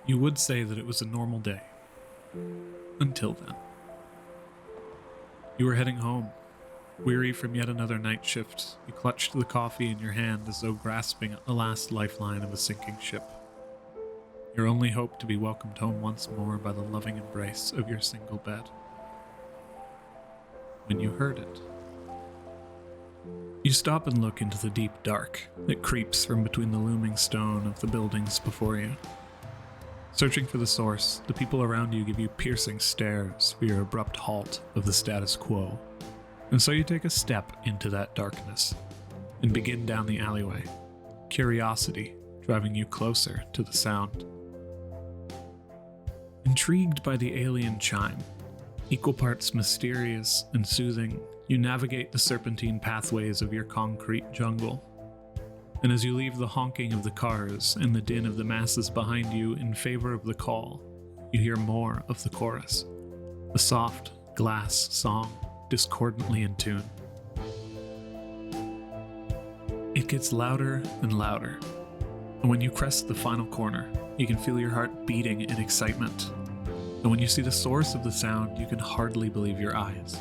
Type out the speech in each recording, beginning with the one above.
You would say that it was a normal day. Until then. You were heading home. Weary from yet another night shift, you clutched the coffee in your hand as though grasping at the last lifeline of a sinking ship. Your only hope to be welcomed home once more by the loving embrace of your single bed. When you heard it. You stop and look into the deep dark that creeps from between the looming stone of the buildings before you. Searching for the source, the people around you give you piercing stares for your abrupt halt of the status quo. And so you take a step into that darkness and begin down the alleyway, curiosity driving you closer to the sound. Intrigued by the alien chime, equal parts mysterious and soothing, you navigate the serpentine pathways of your concrete jungle. And as you leave the honking of the cars and the din of the masses behind you in favor of the call, you hear more of the chorus, a soft glass song discordantly in tune. It gets louder and louder, and when you crest the final corner, you can feel your heart beating in excitement. And when you see the source of the sound, you can hardly believe your eyes.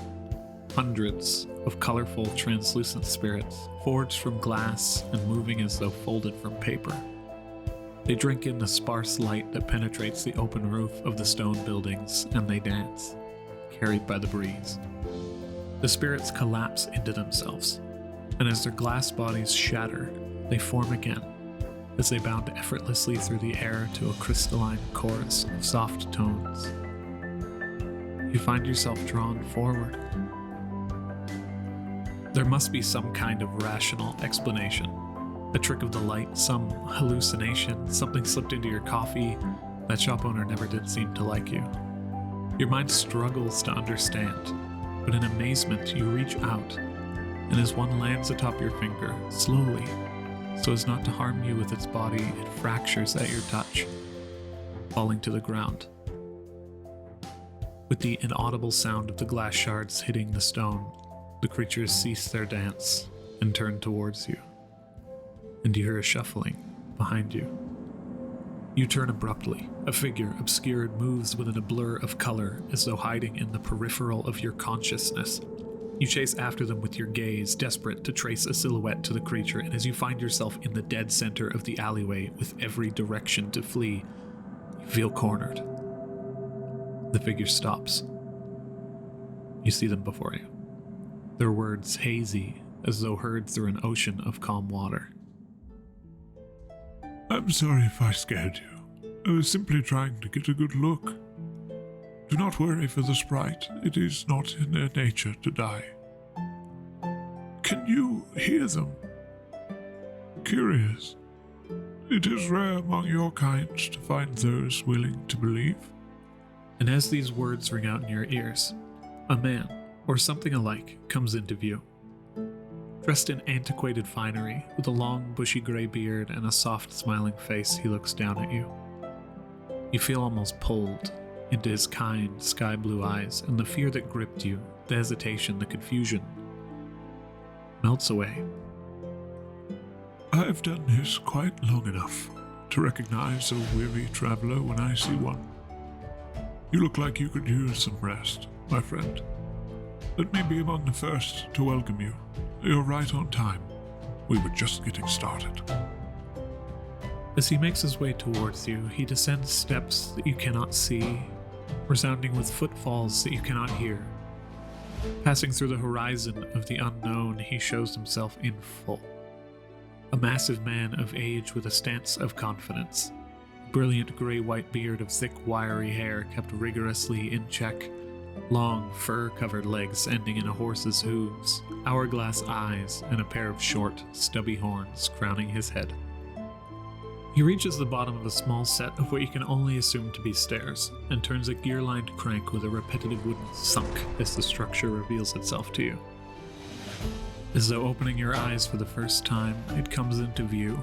Hundreds of colorful, translucent spirits, forged from glass and moving as though folded from paper. They drink in the sparse light that penetrates the open roof of the stone buildings, and they dance, carried by the breeze. The spirits collapse into themselves, and as their glass bodies shatter, they form again, as they bound effortlessly through the air to a crystalline chorus of soft tones. You find yourself drawn forward. There must be some kind of rational explanation. A trick of the light, some hallucination, something slipped into your coffee. That shop owner never did seem to like you. Your mind struggles to understand, but in amazement you reach out, and as one lands atop your finger, slowly, so as not to harm you with its body, it fractures at your touch, falling to the ground. With the inaudible sound of the glass shards hitting the stone, the creatures cease their dance and turn towards you, and you hear a shuffling behind you. You turn abruptly. A figure, obscured, moves within a blur of color, as though hiding in the peripheral of your consciousness. You chase after them with your gaze, desperate to trace a silhouette to the creature, and as you find yourself in the dead center of the alleyway with every direction to flee, you feel cornered. The figure stops. You see them before you. Their words hazy, as though heard through an ocean of calm water. I'm sorry if I scared you. I was simply trying to get a good look. Do not worry for the sprite. It is not in their nature to die. Can you hear them? Curious. It is rare among your kind to find those willing to believe. And as these words ring out in your ears, a man, or something alike, comes into view. Dressed in antiquated finery, with a long, bushy gray beard and a soft, smiling face, he looks down at you. You feel almost pulled into his kind, sky-blue eyes, and the fear that gripped you, the hesitation, the confusion, melts away. I've done this quite long enough to recognize a weary traveler when I see one. You look like you could use some rest, my friend. Let me be among the first to welcome you. You're right on time. We were just getting started. As he makes his way towards you, he descends steps that you cannot see, resounding with footfalls that you cannot hear. Passing through the horizon of the unknown, he shows himself in full. A massive man of age with a stance of confidence. A brilliant gray-white beard of thick, wiry hair kept rigorously in check. Long, fur-covered legs ending in a horse's hooves, hourglass eyes, and a pair of short, stubby horns crowning his head. He reaches the bottom of a small set of what you can only assume to be stairs, and turns a gear-lined crank with a repetitive wooden thunk as the structure reveals itself to you. As though opening your eyes for the first time, it comes into view.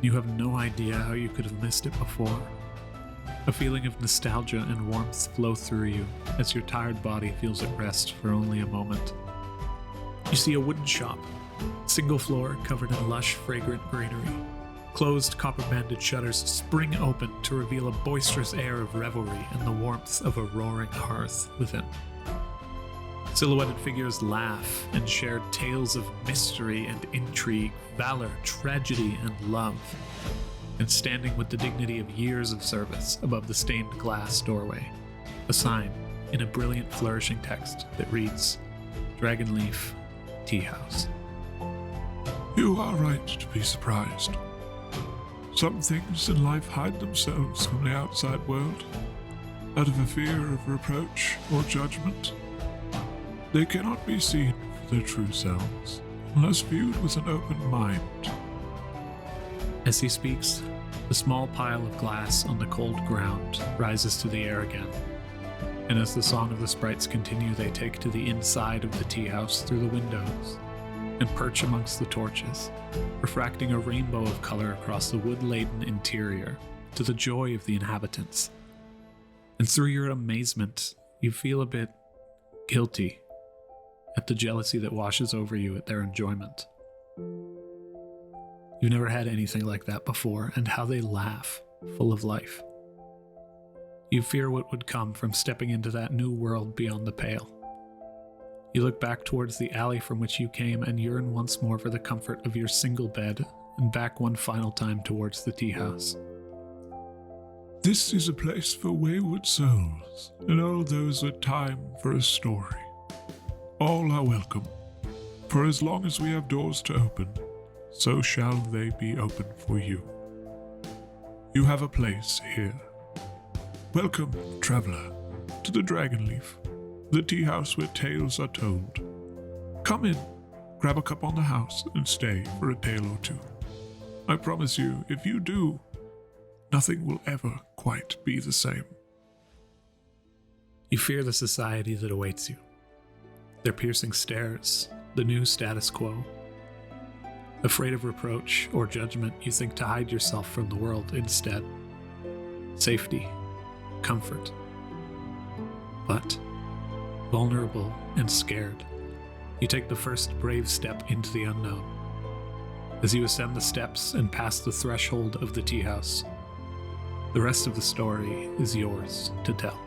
You have no idea how you could have missed it before. A feeling of nostalgia and warmth flow through you as your tired body feels at rest for only a moment. You see a wooden shop, single floor covered in lush, fragrant greenery. Closed copper-banded shutters spring open to reveal a boisterous air of revelry and the warmth of a roaring hearth within. Silhouetted figures laugh and share tales of mystery and intrigue, valor, tragedy, and love, and standing with the dignity of years of service above the stained glass doorway, a sign in a brilliant flourishing text that reads, Dragonleaf Teahouse. You are right to be surprised. Some things in life hide themselves from the outside world, out of a fear of reproach or judgment. They cannot be seen for their true selves, unless viewed with an open mind. As he speaks, the small pile of glass on the cold ground rises to the air again, and as the song of the sprites continue, they take to the inside of the tea house through the windows and perch amongst the torches, refracting a rainbow of color across the wood-laden interior to the joy of the inhabitants. And through your amazement, you feel a bit guilty at the jealousy that washes over you at their enjoyment. You've never had anything like that before, and how they laugh, full of life. You fear what would come from stepping into that new world beyond the pale. You look back towards the alley from which you came and yearn once more for the comfort of your single bed, and back one final time towards the tea house. This is a place for wayward souls, and all those with time for a story. All are welcome, for as long as we have doors to open, so shall they be open for you. You have a place here. Welcome, traveler, to the Dragonleaf, the tea house where tales are told. Come in, grab a cup on the house, and stay for a tale or two. I promise you, if you do, nothing will ever quite be the same. You fear the society that awaits you, their piercing stares, the new status quo. Afraid of reproach or judgment, you think to hide yourself from the world instead. Safety, comfort. But, vulnerable and scared, you take the first brave step into the unknown. As you ascend the steps and pass the threshold of the tea house, the rest of the story is yours to tell.